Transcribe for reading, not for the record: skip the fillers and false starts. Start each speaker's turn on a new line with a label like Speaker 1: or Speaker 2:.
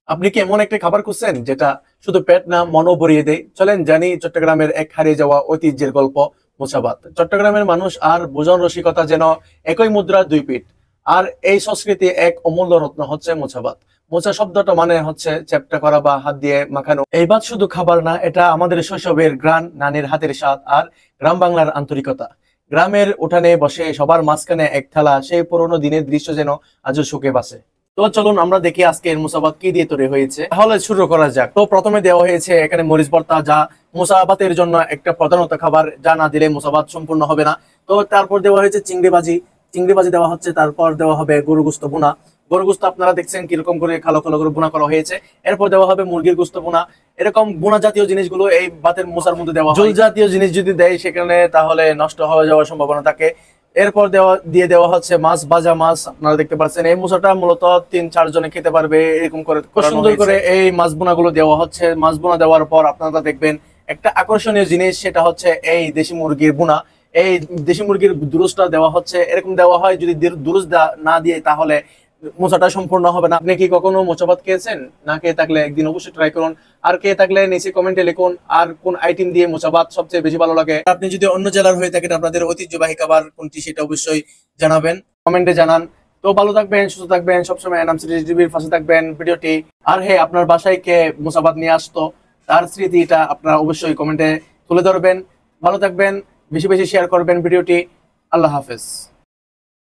Speaker 1: আপনি কি এমন একটা খাবার খুঁজছেন যেটা শুধু পেট না মনও ভরিয়ে দেয়? চলেন জানি চট্টগ্রামের এক হারিয়ে যাওয়া ঐতিহ্যের গল্প, মোচাভাত। চট্টগ্রামের মানুষ আর ভোজন রসিকতা যেন একই মুদ্রার দুই পিঠ। আর এই সংস্কৃতি এক অমূল্য রত্ন হচ্ছে মোচাভাত। মোচা শব্দটা মানে হচ্ছে চ্যাপ্টা করা বা হাত দিয়ে মাখানো। এই ভাত শুধু খাবার না, এটা আমাদের শৈশবের ঘ্রাণ, নানির হাতের স্বাদ আর গ্রাম বাংলার আন্তরিকতা। গ্রামের উঠানে বসে সবার মাঝখানে এক থালা সেই পুরোনো দিনের দৃশ্য যেন আজও সুখে বাসে। তো চলুন আমরা দেখি আজকের মুসাবাত কি দিয়ে তৈরি হয়েছে। তাহলে শুরু করা যাক। তো প্রথমে দেওয়া হয়েছে এখানে মরিচ ভর্তা, যা মুসাবাতের জন্য একটা প্রধানত খাবার, যা না দিলে মুসাবাত সম্পূর্ণ হবে না। তো তারপর দেওয়া হয়েছে চিংড়ি ভাজি। চিংড়ি ভাজি দেওয়া হচ্ছে, তারপর দেওয়া হবে গরু গোস্ত ভুনা। গরু গোস্ত আপনারা দেখছেন কিরকম করে কালো কালো করে ভুনা করা হয়েছে। এরপর দেওয়া হবে মুরগির গোস্ত ভুনা। এরকম ভুনা জাতীয় জিনিসগুলো এই ভাতের মোচার মধ্যে দেওয়া হয়। ঝোল জাতীয় জিনিস যদি দেয় সেখানে তাহলে নষ্ট হয়ে যাওয়ার সম্ভাবনা থাকে। এরপর দেওয়া হচ্ছে মাছ, ভাজা মাছ। আপনারা দেখতে পাচ্ছেন এই মোচাটা মূলত 3-4 জনে খেতে পারবে, এরকম করে সুন্দর করে এই মাছ বোনা গুলো দেওয়া হচ্ছে। মাছ বোনা দেওয়ার পর আপনারা দেখবেন একটা আকর্ষণীয় জিনিস, সেটা হচ্ছে এই দেশি মুরগির বোনা। এই দেশি মুরগির দুরুসটা দেওয়া হচ্ছে। এরকম দেওয়া হয়, যদি দুরুস না দিয়ে তাহলে মোচাটা সম্পূর্ণ হবে না। আপনি কি কখনো মোচা ভাত খেয়েছেন? না খেয়ে থাকলে একদিন অবশ্যই ট্রাই করুন। আর খেয়ে থাকলে নিচে কমেন্টে লিখুন আর কোন আইটেম দিয়ে মোচা ভাত সবচেয়ে বেশি ভালো লাগে। আপনি যদি অন্য জেলার হয়ে থাকেন, আপনাদের ঐতিহ্যবাহী খাবার কোনটি সেটা অবশ্যই জানাবেন, কমেন্টে জানান। তো ভালো থাকবেন, সুস্থ থাকবেন, সবসময় এনাম সিটি টিভির পাশে থাকবেন ভিডিওটি। আর হ্যাঁ, আপনার বাসায় কে মোচা ভাত নিয়ে আসতো, তার স্মৃতিটা আপনারা অবশ্যই কমেন্টে তুলে ধরবেন। ভালো থাকবেন, বেশি বেশি শেয়ার করবেন ভিডিওটি। আল্লাহ হাফেজ।